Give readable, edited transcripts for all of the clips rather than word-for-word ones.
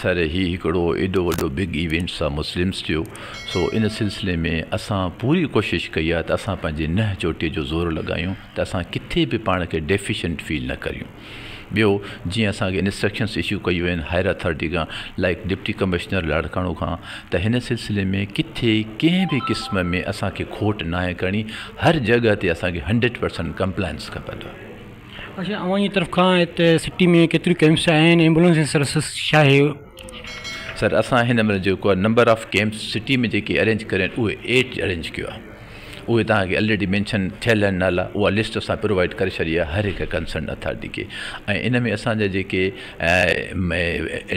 Sir ही हिकिड़ो एॾो वॾो बिग इवेंट्स आहे मुस्लिम्स जो। सो इन सिलसिले में असां पूरी कोशिशि कई आहे त असां पंहिंजे नह चोटीअ जो ज़ोर लॻायूं त असां किथे बि पाण खे डेफिशेंट फील न करियूं। ॿियो जीअं असांखे इंस्ट्रक्शन्स इशू कयूं आहिनि हायर अथॉरिटी खां, लाइक डिप्टी कमिश्नर लाड़काणो खां, त हिन सिलसिले में किथे कंहिं बि क़िस्म में असांखे खोट न आहे करणी। हर जॻह ते असांखे 100% कंप्लायंस खपंदो आहे। अच्छा, अव्हां जी तरफ़ खां हिते सिटी में केतिरियूं कैम्प्स आहिनि, एम्बुलेंस ऐं सर्विसिस छा आहे? सर असां हिन महिल जेको आहे नंबर ऑफ़ कैम्प्स सिटी में जेके अरेंज करे आहिनि उहे 8 अरेंज कयो आहे। उहे तव्हांखे ऑलरेडी मैंशन थियल आहिनि नाला, उहा लिस्ट असां प्रोवाइड करे छॾी आहे हर हिकु कंसर्न अथॉरिटी खे। ऐं इन में असांजा जेके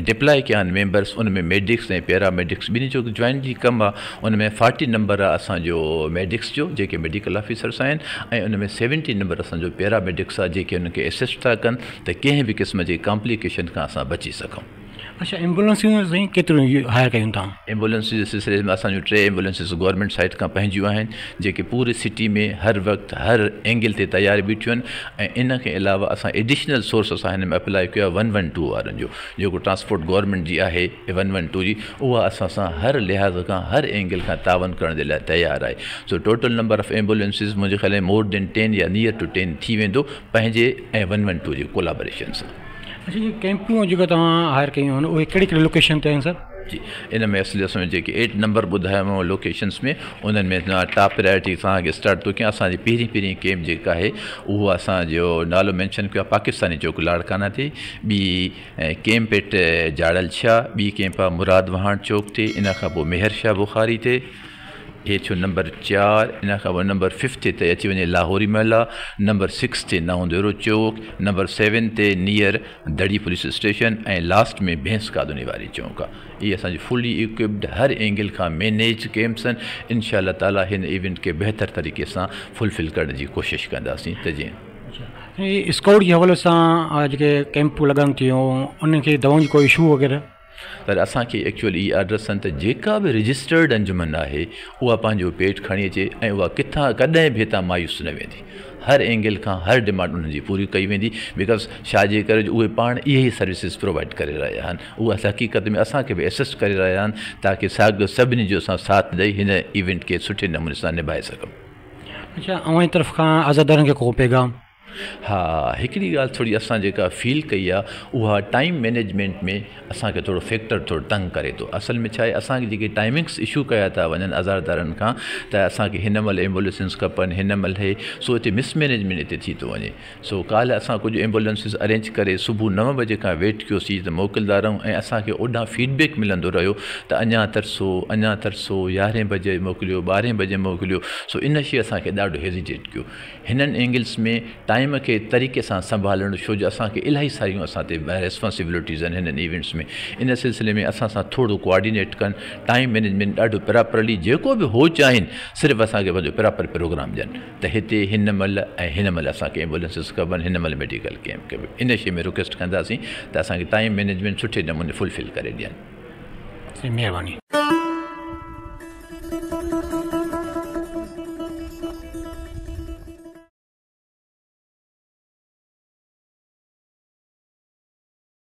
डिप्लॉय कया आहिनि मेंबर्स, उन में मेडिक्स ऐं पैरामेडिक्स ॿिन्ही जो जॉइंट जी कमु आहे। उन में 40 नंबर आहे असांजो मेडिक्स जो जेके मेडिकल ऑफिसर्स आहिनि, ऐं उन में 70 नंबर असांजो पैरामेडिक्स आहे जेके उनखे एसिस्ट था कनि त कंहिं बि क़िस्म जी कॉम्प्लिकेशन खां असां बची सघूं। अच्छा, एम्बुलेंसियूं साईं केतिरियूं हायर कयूं तव्हां? एम्बुलेंस जे सिलसिले में असांजूं 3 एम्बुलेंसिस गवर्नमेंट साइड खां पंहिंजियूं आहिनि जेके पूरी सिटी में हर वक़्तु हर एंगल ते तयार बीठियूं आहिनि। ऐं इन खां अलावा असां एडिशनल सोर्स असां हिन में अप्लाई कयो आहे 112 वारनि जो, जेको ट्रांसपोर्ट गवर्नमेंट जी आहे 112 जी, उहा असां सां हर लिहाज़ खां हर एंगल खां तावन करण जे लाइ तयारु आहे। सो टोटल नंबर ऑफ़ एम्बुलेंसिस मुंहिंजे ख़्याल में मोर देन 10 या नियर टू 10 थी वेंदो पंहिंजे ऐं 112 जी कोलाबोरेशन सां। अच्छा, ये कैंपूं जेको तव्हां हायर कयूं आहिनि उहे कहिड़ी कहिड़ी लोकेशन ते आहिनि सर? जी, इन में असली में जेके 8 नंबर ॿुधायो लोकेशन्स में, उन्हनि में टॉप प्रायोरिटी असांखे स्टार्ट थो कयां। असांजी पहिरीं कैम्प जेका आहे उहा असांजो नालो मैंशन कयो आहे पाकिस्तानी चौक लाड़काना ते, ॿी कैम्प एट जाड़ल शाह, ॿी कैम्प आहे मुराद वहाण चौक ते, इन खां पोइ मेहर शाह बुखारी ते, हे थियो नंबर 4, इन खां पोइ नंबर 5 ते अची वञे लाहौरी महला, नंबर 6 ते नवंदेरो चौक, नंबर 7 ते नियर दड़ी पुलिस स्टेशन, ऐं लास्ट में भैंस कादुनी वारी चौक आहे। इहे असांजी फुली इक्विप्ड हर एंगल खां मैनेज कैम्प्स आहिनि। इंशाअल्लाह ताला हिन इवेंट खे बहितर तरीक़े सां फुलफिल करण जी कोशिशि कंदासीं। त जीअं स्काउट जे हवाले सां जेके कैंपूं लॻनि थियूं उनखे दवाउनि जी कोई इशू वग़ैरह? पर असांखे एक्चुअली इहा एड्रेस आहिनि त जेका बि रजिस्टर्ड अंजुमन आहे उहा पंहिंजो पेट खणी अचे ऐं उहा किथां कॾहिं बि हितां मायूस न वेंदी। हर एंगल खां हर डिमांड उन्हनि जी पूरी कई वेंदी, बिकॉज़ छा जे करे उहे पाण इहे ई सर्विसिस प्रोवाइड करे रहिया आहिनि। उहा हक़ीक़त में असांखे बि एसिस्ट करे रहिया आहिनि ताकी सभिनी जो असां साथ ॾेई हिन इवेंट खे सुठे नमूने सां निभाए सघूं। अच्छा, अव्हां जी तरफ़ खां आज़ादारनि खे को पैगाम? हाँ, हिकिड़ी ॻाल्हि थोड़ी असां जेका फील कई आहे उहा टाइम मैनेजमेंट में असांखे थोरो फैक्टर थोरो तंग करे थो। असल में छा आहे, असांखे जेके टाइमिंग्स इशू कया था वञनि आज़ादारनि खां त असांखे हिन महिल एम्बुलेंसिस खपनि, हिन महिल हे, सो हिते मिसमैनेजमेंट हिते थी थो वञे। सो काल्ह असां कुझु एम्बुलेंसिस अरेंज करे सुबुह 9 बजे खां वेट कयोसीं त मोकिलींदा रहूं, ऐं असांखे ओॾां फीडबैक मिलंदो रहियो त अञा तरसो 11 बजे मोकिलियो, 12 बजे मोकिलियो। सो इन शइ असांखे ॾाढो हेजिटेट कयो। हिननि एंगल्स में टाइम खे तरीक़े सां संभालणु, छो जो असांखे इलाही सारियूं असां ते रेस्पॉन्सिबिलिटीज़ आहिनि हिननि इवेंट्स में। इन सिलसिले में असां सां थोरो कोऑर्डिनेट कनि, टाइम मैनेजमेंट ॾाढो प्रॉपरली जेको बि हो चाहिनि सिर्फ़ु असांखे पंहिंजो प्रॉपर प्रोग्राम ॾियनि त हिते हिन महिल ऐं हिन महिल असांखे एम्बुलेंसिस खपनि, हिन महिल मेडिकल कैम्प खपे। इन शइ में रिक्वेस्ट कंदासीं त असांखे टाइम मैनेजमेंट सुठे नमूने फुलफिल करे ॾियनि। महिरबानी।